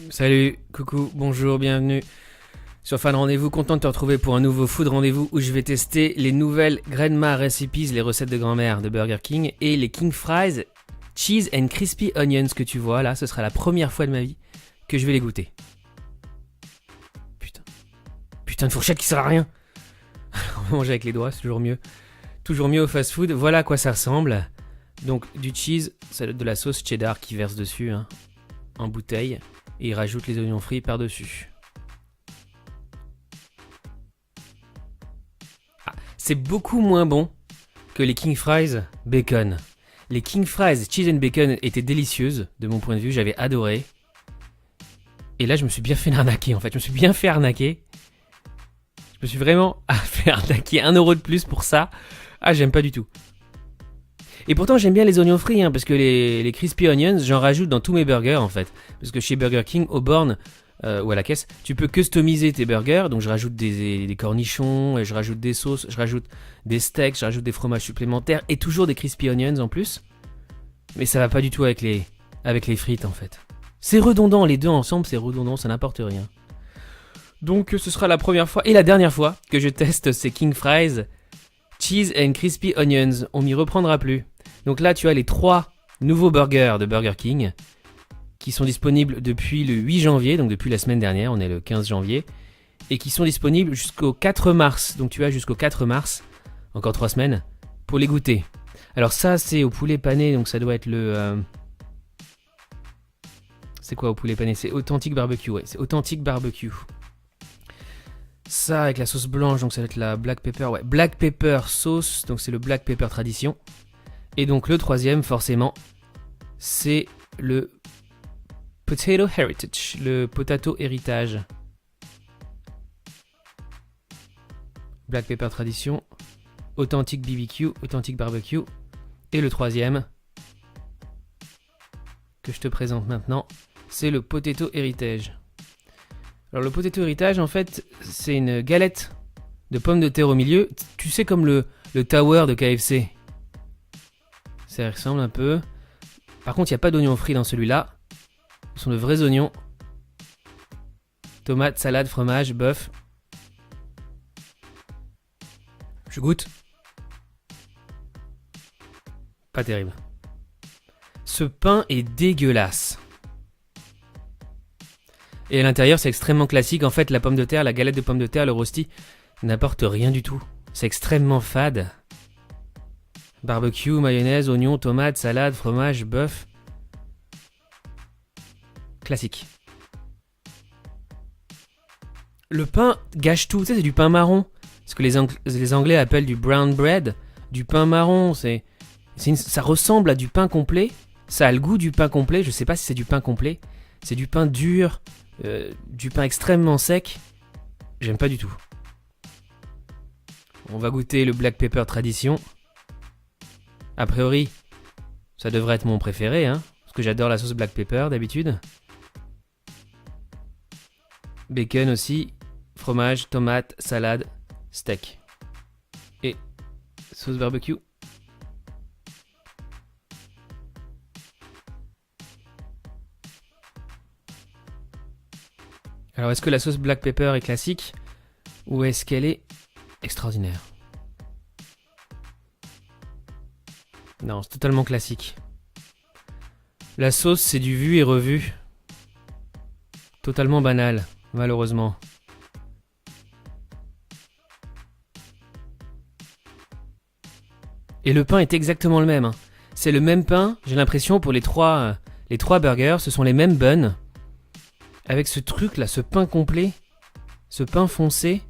Salut, coucou, bonjour, bienvenue sur Fan Rendez-vous. Content de te retrouver pour un nouveau Food Rendez-vous où je vais tester les nouvelles Grandma Recipes, les recettes de grand-mère de Burger King et les King Fries Cheese and Crispy Onions que tu vois là. Ce sera la première fois de ma vie que je vais les goûter. Putain de fourchette qui sert à rien. On va manger avec les doigts, c'est toujours mieux. Toujours mieux au fast-food. Voilà à quoi ça ressemble. Donc du cheese, c'est de la sauce cheddar qui verse dessus en bouteille. Et il rajoute les oignons frits par-dessus. C'est beaucoup moins bon que les King Fries Bacon. Les King Fries Cheese and Bacon étaient délicieuses, de mon point de vue, j'avais adoré. Et là, je me suis bien fait arnaquer, en fait. Je me suis bien fait arnaquer. Je me suis vraiment fait arnaquer 1€ de plus pour ça. Ah, j'aime pas du tout. Et pourtant, j'aime bien les oignons frits, parce que les Crispy Onions, j'en rajoute dans tous mes burgers, en fait. Parce que chez Burger King, au borne, ou à la caisse, tu peux customiser tes burgers. Donc, je rajoute des cornichons, je rajoute des sauces, je rajoute des steaks, je rajoute des fromages supplémentaires, et toujours des Crispy Onions en plus. Mais ça va pas du tout avec les frites, en fait. C'est redondant, les deux ensemble, c'est redondant, ça n'apporte rien. Donc, ce sera la première fois, et la dernière fois, que je teste ces King Fries Cheese and Crispy Onions. On m'y reprendra plus. Donc là, tu as les 3 nouveaux burgers de Burger King qui sont disponibles depuis le 8 janvier, donc depuis la semaine dernière, on est le 15 janvier, et qui sont disponibles jusqu'au 4 mars. Donc tu as jusqu'au 4 mars, encore 3 semaines, pour les goûter. Alors ça, c'est au poulet pané, donc ça doit être le... C'est quoi au poulet pané? C'est Authentic Barbecue, ouais, c'est Authentic Barbecue. Ça avec la sauce blanche, donc ça va être la Black Pepper, ouais, Black Pepper sauce, donc c'est le Black Pepper tradition. Et donc le troisième, forcément, c'est le Potato Heritage, le Potato Héritage. Black Pepper tradition, Authentic BBQ, Authentic Barbecue. Et le troisième, que je te présente maintenant, c'est le Potato Heritage. Alors le Potato Heritage, en fait, c'est une galette de pommes de terre au milieu. Tu sais, comme le Tower de KFC. Ça ressemble un peu. Par contre, il n'y a pas d'oignons frits dans celui-là. Ce sont de vrais oignons. Tomates, salade, fromage, bœuf. Je goûte. Pas terrible. Ce pain est dégueulasse. Et à l'intérieur, c'est extrêmement classique. En fait, la pomme de terre, la galette de pommes de terre, le rosti, n'apporte rien du tout. C'est extrêmement fade. Barbecue, mayonnaise, oignons, tomates, salade, fromage, bœuf. Classique. Le pain gâche tout. Tu sais, c'est du pain marron. Ce que les Anglais appellent du brown bread. Du pain marron. Ça ressemble à du pain complet. Ça a le goût du pain complet. Je sais pas si c'est du pain complet. C'est du pain dur. Du pain extrêmement sec. J'aime pas du tout. On va goûter le Black Pepper tradition. A priori, ça devrait être mon préféré, parce que j'adore la sauce Black Pepper d'habitude. Bacon aussi, fromage, tomate, salade, steak. Et sauce barbecue. Alors, est-ce que la sauce Black Pepper est classique ou est-ce qu'elle est extraordinaire? Non, c'est totalement classique. La sauce, c'est du vu et revu. Totalement banal, malheureusement. Et le pain est exactement le même. C'est le même pain, j'ai l'impression, pour les trois burgers. Ce sont les mêmes buns. Avec ce truc là, ce pain complet, ce pain foncé,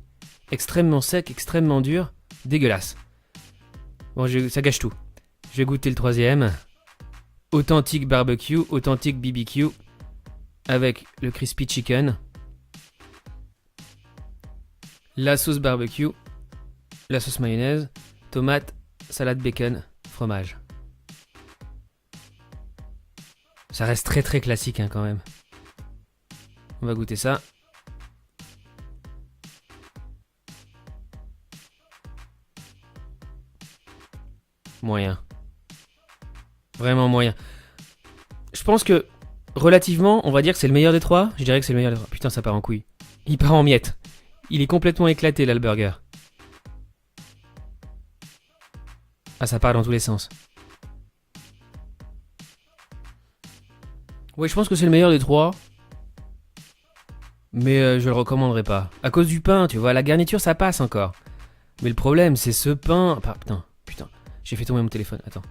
extrêmement sec, extrêmement dur, dégueulasse. Bon, ça gâche tout. Je vais goûter le troisième. Authentic Barbecue, Authentic BBQ, avec le Crispy Chicken. La sauce barbecue, la sauce mayonnaise, tomate, salade bacon, fromage. Ça reste très très classique quand même. On va goûter ça. Moyen. Vraiment moyen. Je pense que relativement, on va dire que c'est le meilleur des trois. Je dirais que c'est le meilleur des trois. Putain, ça part en couille. Il part en miettes. Il est complètement éclaté là, le burger. Ah, ça part dans tous les sens. Ouais, je pense que c'est le meilleur des trois. Mais je le recommanderais pas. À cause du pain, tu vois, la garniture ça passe encore. Mais le problème, c'est ce pain. Ah, putain. J'ai fait tomber mon téléphone, attends.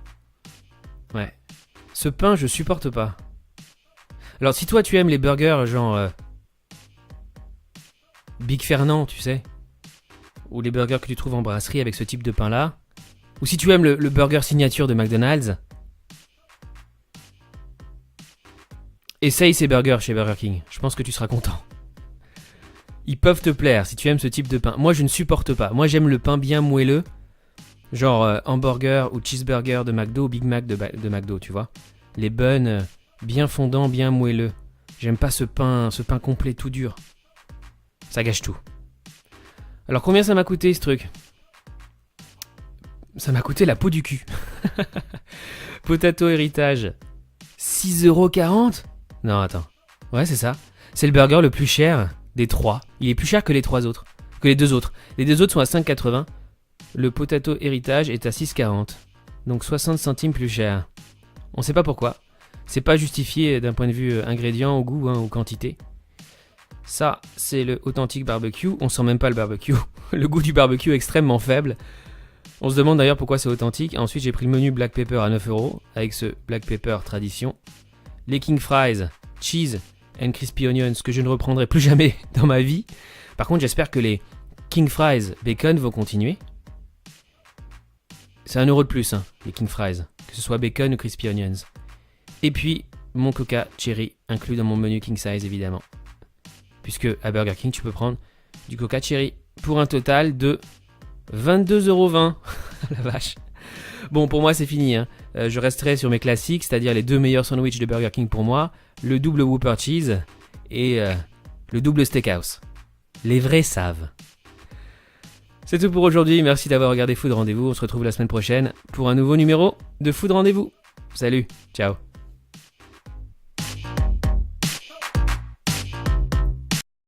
Ouais. Ce pain, je supporte pas. Alors, si toi tu aimes les burgers genre. Big Fernand, tu sais. Ou les burgers que tu trouves en brasserie avec ce type de pain là. Ou si tu aimes le burger signature de McDonald's. Essaye ces burgers chez Burger King. Je pense que tu seras content. Ils peuvent te plaire si tu aimes ce type de pain. Moi, je ne supporte pas. Moi, j'aime le pain bien moelleux. Genre hamburger ou cheeseburger de McDo ou Big Mac de McDo, tu vois. Les buns bien fondants, bien moelleux. J'aime pas ce pain complet tout dur. Ça gâche tout. Alors, combien ça m'a coûté ce truc ? Ça m'a coûté la peau du cul. Potato Héritage. 6,40 €. Non, attends. Ouais, c'est ça. C'est le burger le plus cher des trois. Il est plus cher que les trois autres. Que les deux autres. Les deux autres sont à 5,80 €. Le Potato Héritage est à 6,40 €. Donc 60 centimes plus cher. On sait pas pourquoi. C'est pas justifié d'un point de vue ingrédients ou goût ou quantité. Ça, c'est le authentique barbecue. On sent même pas le barbecue. Le goût du barbecue est extrêmement faible. On se demande d'ailleurs pourquoi c'est authentique. Ensuite, j'ai pris le menu Black Pepper à 9 € avec ce Black Pepper tradition. Les King Fries, Cheese and Crispy Onions que je ne reprendrai plus jamais dans ma vie. Par contre, j'espère que les King Fries Bacon vont continuer. C'est 1 € de plus, hein, les King Fries. Que ce soit Bacon ou Crispy Onions. Et puis, mon Coca Cherry inclus dans mon menu King Size évidemment. Puisque à Burger King, tu peux prendre du Coca Cherry pour un total de 22,20 €. La vache. Bon, pour moi, c'est fini. Hein. Je resterai sur mes classiques, c'est-à-dire les deux meilleurs sandwichs de Burger King pour moi, le double Whopper Cheese et le double Steakhouse. Les vrais savent. C'est tout pour aujourd'hui. Merci d'avoir regardé Food Rendez-vous. On se retrouve la semaine prochaine pour un nouveau numéro de Food Rendez-vous. Salut, ciao.